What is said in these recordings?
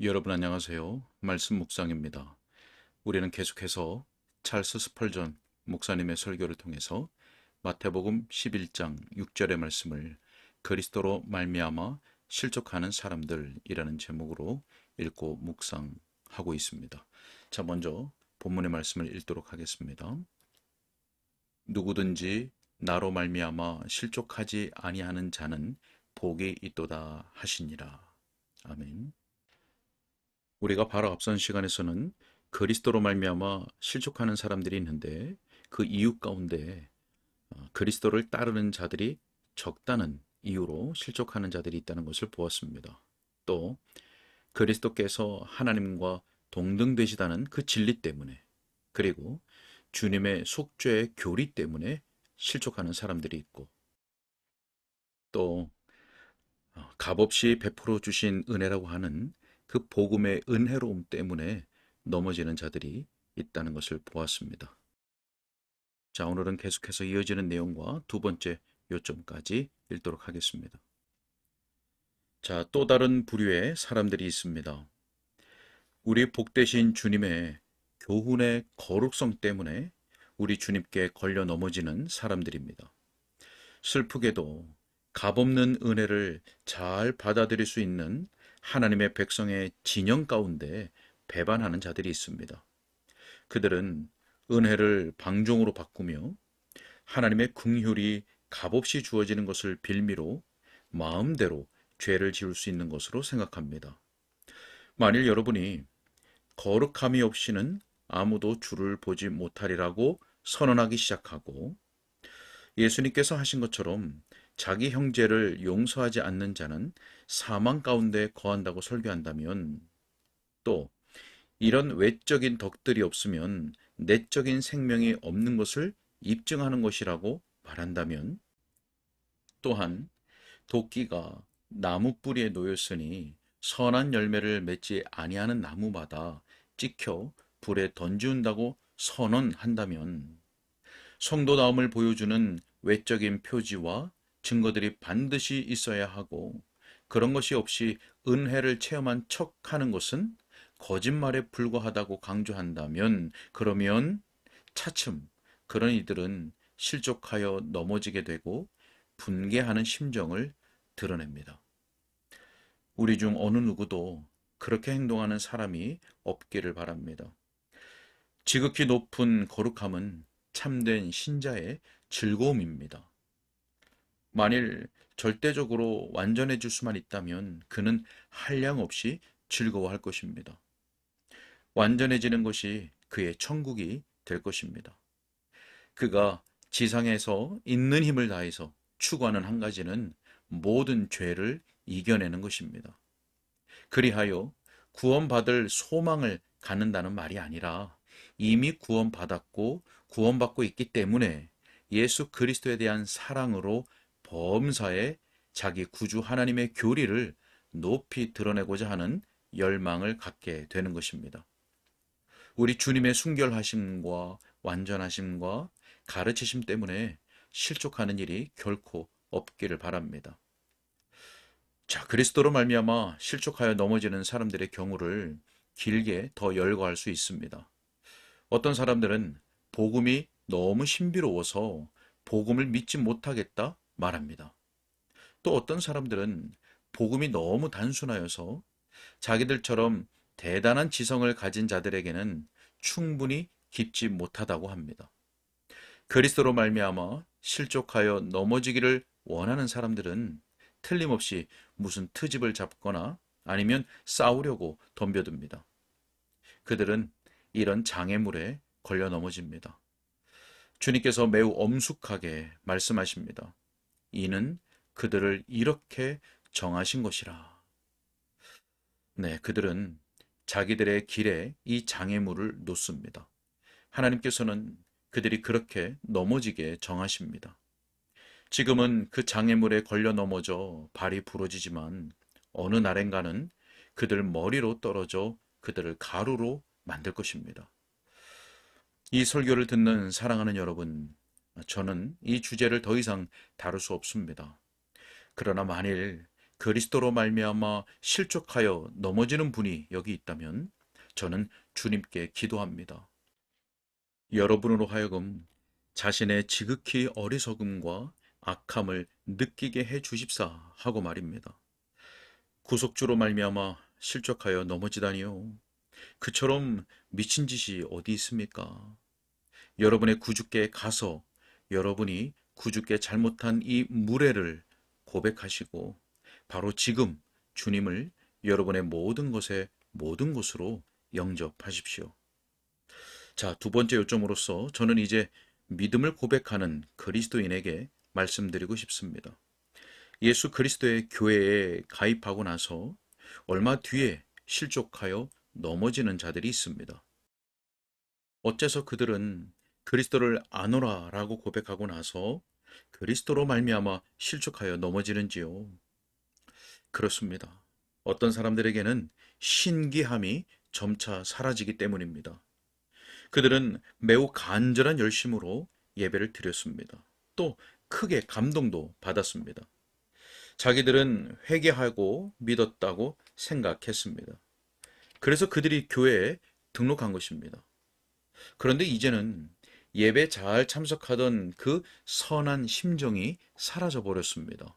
여러분 안녕하세요. 말씀 묵상입니다. 우리는 계속해서 찰스 스펄전 목사님의 설교를 통해서 마태복음 11장 6절의 말씀을 그리스도로 말미암아 실족하는 사람들이라는 제목으로 읽고 묵상하고 있습니다. 자, 먼저 본문의 말씀을 읽도록 하겠습니다. 누구든지 나로 말미암아 실족하지 아니하는 자는 복이 있도다 하시니라. 아멘. 우리가 바로 앞선 시간에서는 그리스도로 말미암아 실족하는 사람들이 있는데 그 이유 가운데 그리스도를 따르는 자들이 적다는 이유로 실족하는 자들이 있다는 것을 보았습니다. 또 그리스도께서 하나님과 동등되시다는 그 진리 때문에, 그리고 주님의 속죄의 교리 때문에 실족하는 사람들이 있고, 또 값없이 베풀어 주신 은혜라고 하는 그 복음의 은혜로움 때문에 넘어지는 자들이 있다는 것을 보았습니다. 자, 오늘은 계속해서 이어지는 내용과 두 번째 요점까지 읽도록 하겠습니다. 자, 또 다른 부류의 사람들이 있습니다. 우리 복되신 주님의 교훈의 거룩성 때문에 우리 주님께 걸려 넘어지는 사람들입니다. 슬프게도 값없는 은혜를 잘 받아들일 수 있는 하나님의 백성의 진영 가운데 배반하는 자들이 있습니다. 그들은 은혜를 방종으로 바꾸며 하나님의 긍휼이 값없이 주어지는 것을 빌미로 마음대로 죄를 지을 수 있는 것으로 생각합니다. 만일 여러분이 거룩함이 없이는 아무도 주를 보지 못하리라고 선언하기 시작하고, 예수님께서 하신 것처럼 자기 형제를 용서하지 않는 자는 사망 가운데 거한다고 설교한다면, 또 이런 외적인 덕들이 없으면 내적인 생명이 없는 것을 입증하는 것이라고 말한다면, 또한 도끼가 나무 뿌리에 놓였으니 선한 열매를 맺지 아니하는 나무마다 찍혀 불에 던지운다고 선언한다면, 성도다움을 보여주는 외적인 표지와 증거들이 반드시 있어야 하고, 그런 것이 없이 은혜를 체험한 척하는 것은 거짓말에 불과하다고 강조한다면, 그러면 차츰 그런 이들은 실족하여 넘어지게 되고 분개하는 심정을 드러냅니다. 우리 중 어느 누구도 그렇게 행동하는 사람이 없기를 바랍니다. 지극히 높은 거룩함은 참된 신자의 즐거움입니다. 만일 절대적으로 완전해질 수만 있다면 그는 한량없이 즐거워할 것입니다. 완전해지는 것이 그의 천국이 될 것입니다. 그가 지상에서 있는 힘을 다해서 추구하는 한 가지는 모든 죄를 이겨내는 것입니다. 그리하여 구원받을 소망을 갖는다는 말이 아니라 이미 구원받았고 구원받고 있기 때문에 예수 그리스도에 대한 사랑으로 범사에 자기 구주 하나님의 교리를 높이 드러내고자 하는 열망을 갖게 되는 것입니다. 우리 주님의 순결하심과 완전하심과 가르치심 때문에 실족하는 일이 결코 없기를 바랍니다. 자, 그리스도로 말미암아 실족하여 넘어지는 사람들의 경우를 길게 더 열거할 수 있습니다. 어떤 사람들은 복음이 너무 신비로워서 복음을 믿지 못하겠다 말합니다. 또 어떤 사람들은 복음이 너무 단순하여서 자기들처럼 대단한 지성을 가진 자들에게는 충분히 깊지 못하다고 합니다. 그리스도로 말미암아 실족하여 넘어지기를 원하는 사람들은 틀림없이 무슨 트집을 잡거나 아니면 싸우려고 덤벼듭니다. 그들은 이런 장애물에 걸려 넘어집니다. 주님께서 매우 엄숙하게 말씀하십니다. 이는 그들을 이렇게 정하신 것이라. 네, 그들은 자기들의 길에 이 장애물을 놓습니다. 하나님께서는 그들이 그렇게 넘어지게 정하십니다. 지금은 그 장애물에 걸려 넘어져 발이 부러지지만 어느 날엔가는 그들 머리로 떨어져 그들을 가루로 만들 것입니다. 이 설교를 듣는 사랑하는 여러분, 저는 이 주제를 더 이상 다룰 수 없습니다. 그러나 만일 그리스도로 말미암아 실족하여 넘어지는 분이 여기 있다면 저는 주님께 기도합니다. 여러분으로 하여금 자신의 지극히 어리석음과 악함을 느끼게 해 주십사 하고 말입니다. 구속주로 말미암아 실족하여 넘어지다니요. 그처럼 미친 짓이 어디 있습니까? 여러분의 구주께 가서 여러분이 구주께 잘못한 이 무례를 고백하시고 바로 지금 주님을 여러분의 모든 것에 모든 곳으로 영접하십시오. 자, 두 번째 요점으로서 저는 이제 믿음을 고백하는 그리스도인에게 말씀드리고 싶습니다. 예수 그리스도의 교회에 가입하고 나서 얼마 뒤에 실족하여 넘어지는 자들이 있습니다. 어째서 그들은 그리스도를 아노라라고 고백하고 나서 그리스도로 말미암아 실족하여 넘어지는지요? 그렇습니다. 어떤 사람들에게는 신기함이 점차 사라지기 때문입니다. 그들은 매우 간절한 열심으로 예배를 드렸습니다. 또 크게 감동도 받았습니다. 자기들은 회개하고 믿었다고 생각했습니다. 그래서 그들이 교회에 등록한 것입니다. 그런데 이제는 예배 잘 참석하던 그 선한 심정이 사라져 버렸습니다.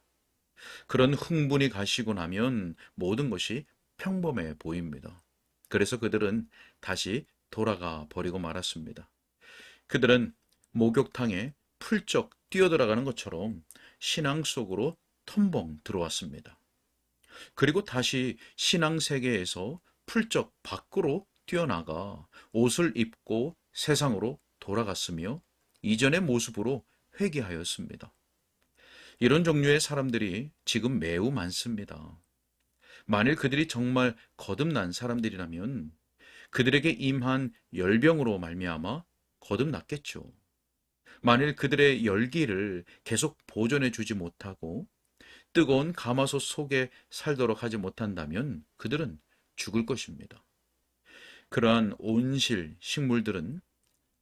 그런 흥분이 가시고 나면 모든 것이 평범해 보입니다. 그래서 그들은 다시 돌아가 버리고 말았습니다. 그들은 목욕탕에 풀쩍 뛰어들어가는 것처럼 신앙 속으로 텀벙 들어왔습니다. 그리고 다시 신앙 세계에서 풀쩍 밖으로 뛰어나가 옷을 입고 세상으로 돌아갔으며 이전의 모습으로 회귀하였습니다. 이런 종류의 사람들이 지금 매우 많습니다. 만일 그들이 정말 거듭난 사람들이라면 그들에게 임한 열병으로 말미암아 거듭났겠죠. 만일 그들의 열기를 계속 보존해 주지 못하고 뜨거운 가마솥 속에 살도록 하지 못한다면 그들은 죽을 것입니다. 그러한 온실 식물들은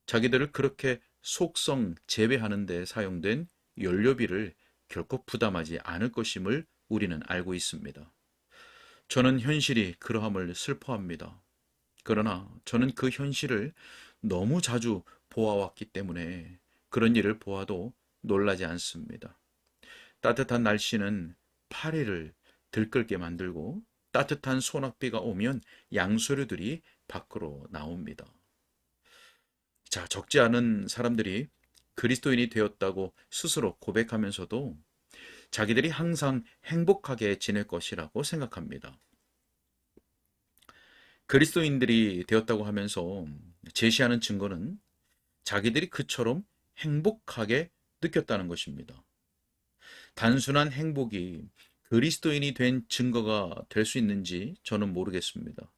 자기들을 그렇게 속성 재배하는 데 사용된 연료비를 결코 부담하지 않을 것임을 우리는 알고 있습니다. 저는 현실이 그러함을 슬퍼합니다. 그러나 저는 그 현실을 너무 자주 보아왔기 때문에 그런 일을 보아도 놀라지 않습니다. 따뜻한 날씨는 파리를 들끓게 만들고 따뜻한 소낙비가 오면 양수류들이 밖으로 나옵니다. 자, 적지 않은 사람들이 그리스도인이 되었다고 스스로 고백하면서도 자기들이 항상 행복하게 지낼 것이라고 생각합니다. 그리스도인들이 되었다고 하면서 제시하는 증거는 자기들이 그처럼 행복하게 느꼈다는 것입니다. 단순한 행복이 그리스도인이 된 증거가 될 수 있는지 저는 모르겠습니다.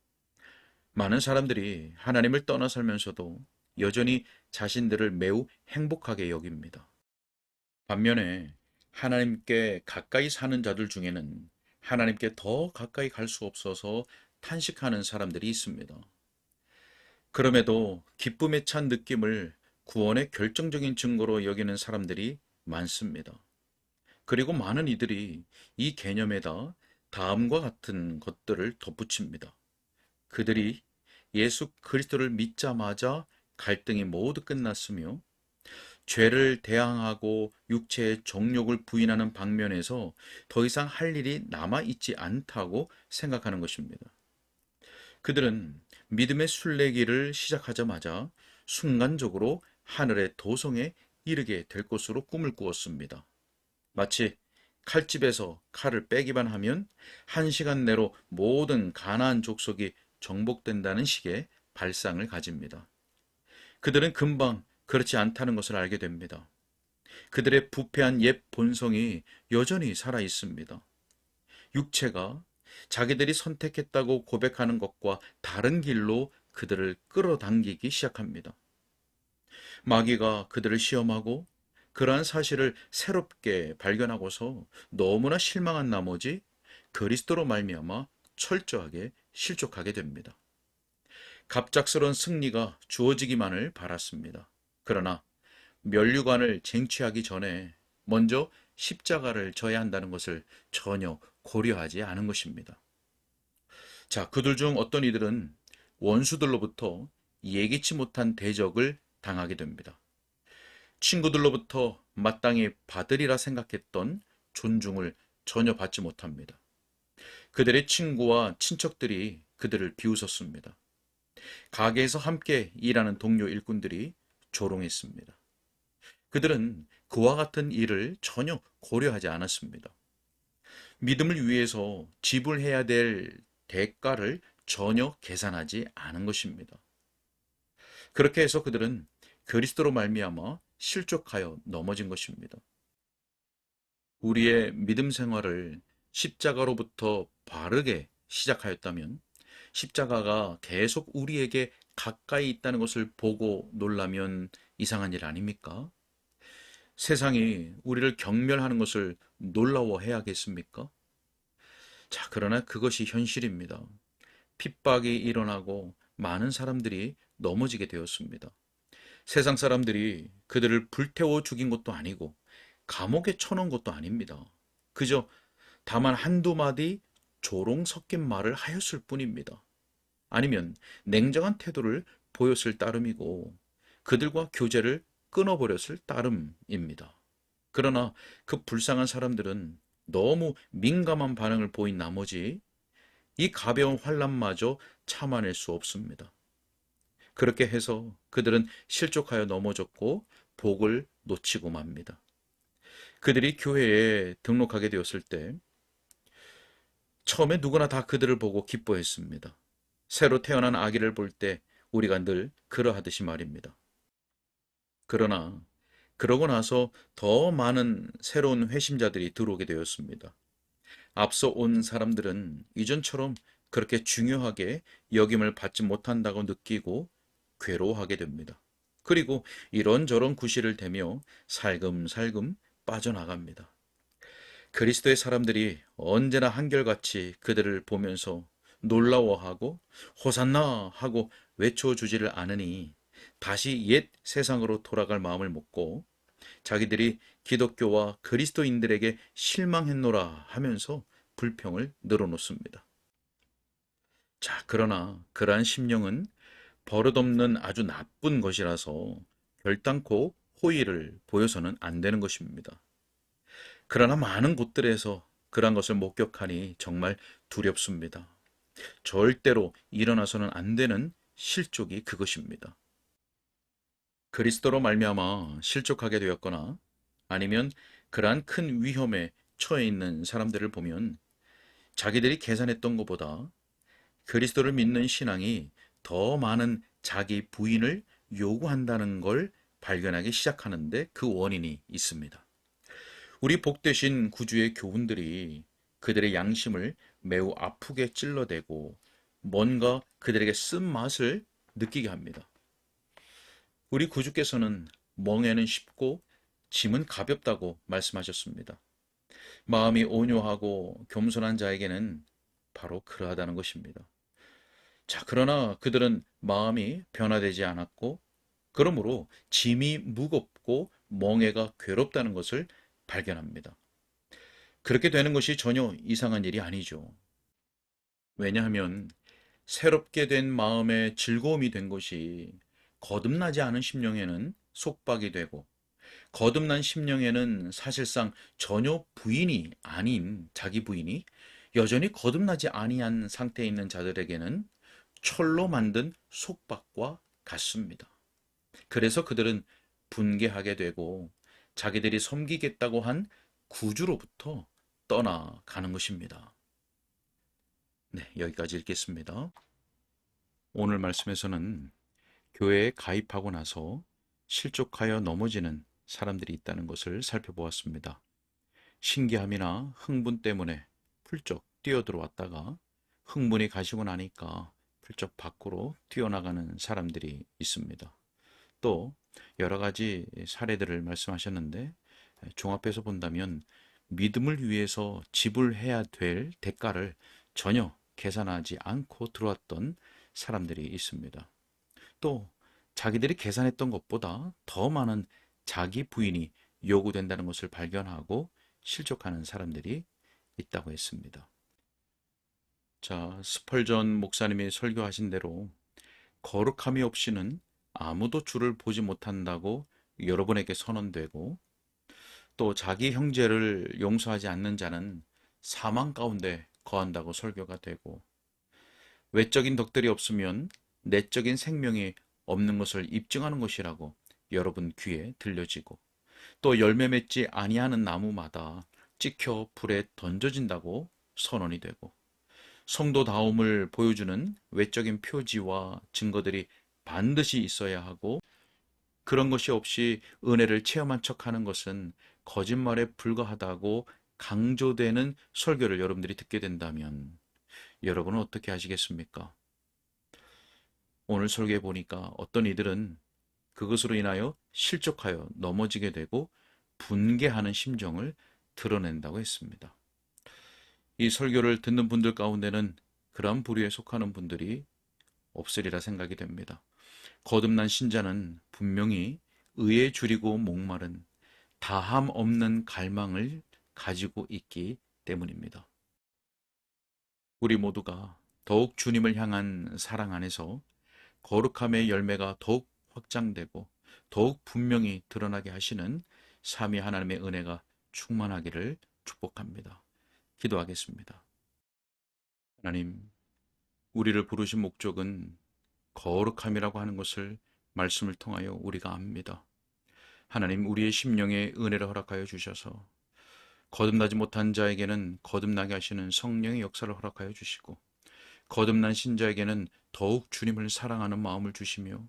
많은 사람들이 하나님을 떠나 살면서도 여전히 자신들을 매우 행복하게 여깁니다. 반면에 하나님께 가까이 사는 자들 중에는 하나님께 더 가까이 갈 수 없어서 탄식하는 사람들이 있습니다. 그럼에도 기쁨에 찬 느낌을 구원의 결정적인 증거로 여기는 사람들이 많습니다. 그리고 많은 이들이 이 개념에다 다음과 같은 것들을 덧붙입니다. 그들이 예수 그리스도를 믿자마자 갈등이 모두 끝났으며 죄를 대항하고 육체의 정욕을 부인하는 방면에서 더 이상 할 일이 남아있지 않다고 생각하는 것입니다. 그들은 믿음의 순례길을 시작하자마자 순간적으로 하늘의 도성에 이르게 될 것으로 꿈을 꾸었습니다. 마치 칼집에서 칼을 빼기만 하면 1시간 내로 모든 가나안 족속이 정복된다는 식의 발상을 가집니다. 그들은 금방 그렇지 않다는 것을 알게 됩니다. 그들의 부패한 옛 본성이 여전히 살아 있습니다. 육체가 자기들이 선택했다고 고백하는 것과 다른 길로 그들을 끌어당기기 시작합니다. 마귀가 그들을 시험하고 그러한 사실을 새롭게 발견하고서 너무나 실망한 나머지 그리스도로 말미암아 철저하게 실족하게 됩니다. 갑작스러운 승리가 주어지기만을 바랐습니다. 그러나 면류관을 쟁취하기 전에 먼저 십자가를 져야 한다는 것을 전혀 고려하지 않은 것입니다. 자, 그들 중 어떤 이들은 원수들로부터 예기치 못한 대적을 당하게 됩니다. 친구들로부터 마땅히 받으리라 생각했던 존중을 전혀 받지 못합니다. 그들의 친구와 친척들이 그들을 비웃었습니다. 가게에서 함께 일하는 동료 일꾼들이 조롱했습니다. 그들은 그와 같은 일을 전혀 고려하지 않았습니다. 믿음을 위해서 지불해야 될 대가를 전혀 계산하지 않은 것입니다. 그렇게 해서 그들은 그리스도로 말미암아 실족하여 넘어진 것입니다. 우리의 믿음 생활을 십자가로부터 바르게 시작하였다면 십자가가 계속 우리에게 가까이 있다는 것을 보고 놀라면 이상한 일 아닙니까? 세상이 우리를 경멸하는 것을 놀라워해야겠습니까? 자, 그러나 그것이 현실입니다. 핍박이 일어나고 많은 사람들이 넘어지게 되었습니다. 세상 사람들이 그들을 불태워 죽인 것도 아니고 감옥에 쳐놓은 것도 아닙니다. 그저 다만 한두 마디 조롱 섞인 말을 하였을 뿐입니다. 아니면 냉정한 태도를 보였을 따름이고 그들과 교제를 끊어버렸을 따름입니다. 그러나 그 불쌍한 사람들은 너무 민감한 반응을 보인 나머지 이 가벼운 환난마저 참아낼 수 없습니다. 그렇게 해서 그들은 실족하여 넘어졌고 복을 놓치고 맙니다. 그들이 교회에 등록하게 되었을 때 처음에 누구나 다 그들을 보고 기뻐했습니다. 새로 태어난 아기를 볼 때 우리가 늘 그러하듯이 말입니다. 그러나 그러고 나서 더 많은 새로운 회심자들이 들어오게 되었습니다. 앞서 온 사람들은 이전처럼 그렇게 중요하게 여김을 받지 못한다고 느끼고 괴로워하게 됩니다. 그리고 이런저런 구실을 대며 살금살금 빠져나갑니다. 그리스도의 사람들이 언제나 한결같이 그들을 보면서 놀라워하고 호산나 하고 외쳐주지를 않으니 다시 옛 세상으로 돌아갈 마음을 먹고 자기들이 기독교와 그리스도인들에게 실망했노라 하면서 불평을 늘어놓습니다. 자, 그러나 그러한 심령은 버릇없는 아주 나쁜 것이라서 결단코 호의를 보여서는 안 되는 것입니다. 그러나 많은 곳들에서 그러한 것을 목격하니 정말 두렵습니다. 절대로 일어나서는 안 되는 실족이 그것입니다. 그리스도로 말미암아 실족하게 되었거나 아니면 그러한 큰 위험에 처해 있는 사람들을 보면 자기들이 계산했던 것보다 그리스도를 믿는 신앙이 더 많은 자기 부인을 요구한다는 걸 발견하기 시작하는데 그 원인이 있습니다. 우리 복되신 구주의 교훈들이 그들의 양심을 매우 아프게 찔러대고 뭔가 그들에게 쓴맛을 느끼게 합니다. 우리 구주께서는 멍에는 쉽고 짐은 가볍다고 말씀하셨습니다. 마음이 온유하고 겸손한 자에게는 바로 그러하다는 것입니다. 자, 그러나 그들은 마음이 변화되지 않았고 그러므로 짐이 무겁고 멍에가 괴롭다는 것을 발견합니다. 그렇게 되는 것이 전혀 이상한 일이 아니죠. 왜냐하면 새롭게 된 마음에 즐거움이 된 것이 거듭나지 않은 심령에는 속박이 되고 거듭난 심령에는 사실상 전혀 부인이 아닌 자기 부인이 여전히 거듭나지 아니한 상태에 있는 자들에게는 철로 만든 속박과 같습니다. 그래서 그들은 분개하게 되고 자기들이 섬기겠다고 한 구주로부터 떠나가는 것입니다. 네, 여기까지 읽겠습니다. 오늘 말씀에서는 교회에 가입하고 나서 실족하여 넘어지는 사람들이 있다는 것을 살펴보았습니다. 신기함이나 흥분 때문에 훌쩍 뛰어들어왔다가 흥분이 가시고 나니까 훌쩍 밖으로 뛰어나가는 사람들이 있습니다. 또 여러 가지 사례들을 말씀하셨는데 종합해서 본다면 믿음을 위해서 지불해야 될 대가를 전혀 계산하지 않고 들어왔던 사람들이 있습니다. 또 자기들이 계산했던 것보다 더 많은 자기 부인이 요구된다는 것을 발견하고 실족하는 사람들이 있다고 했습니다. 자, 스펄전 목사님이 설교하신 대로 거룩함이 없이는 아무도 주를 보지 못한다고 여러분에게 선언되고, 또 자기 형제를 용서하지 않는 자는 사망 가운데 거한다고 설교가 되고, 외적인 덕들이 없으면 내적인 생명이 없는 것을 입증하는 것이라고 여러분 귀에 들려지고, 또 열매 맺지 아니하는 나무마다 찍혀 불에 던져진다고 선언이 되고, 성도다움을 보여주는 외적인 표지와 증거들이 반드시 있어야 하고, 그런 것이 없이 은혜를 체험한 척하는 것은 거짓말에 불과하다고 강조되는 설교를 여러분들이 듣게 된다면 여러분은 어떻게 하시겠습니까? 오늘 설교해 보니까 어떤 이들은 그것으로 인하여 실족하여 넘어지게 되고 분개하는 심정을 드러낸다고 했습니다. 이 설교를 듣는 분들 가운데는 그러한 부류에 속하는 분들이 없으리라 생각이 됩니다. 거듭난 신자는 분명히 의에 줄이고 목마른 다함 없는 갈망을 가지고 있기 때문입니다. 우리 모두가 더욱 주님을 향한 사랑 안에서 거룩함의 열매가 더욱 확장되고 더욱 분명히 드러나게 하시는 삼위 하나님의 은혜가 충만하기를 축복합니다. 기도하겠습니다. 하나님, 우리를 부르신 목적은 거룩함이라고 하는 것을 말씀을 통하여 우리가 압니다. 하나님, 우리의 심령에 은혜를 허락하여 주셔서 거듭나지 못한 자에게는 거듭나게 하시는 성령의 역사를 허락하여 주시고, 거듭난 신자에게는 더욱 주님을 사랑하는 마음을 주시며,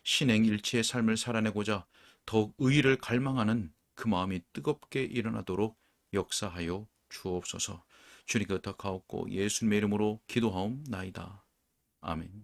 신행일치의 삶을 살아내고자 더욱 의의를 갈망하는 그 마음이 뜨겁게 일어나도록 역사하여 주옵소서. 주님께 부탁하옵고 예수님의 이름으로 기도하옵나이다. 아멘.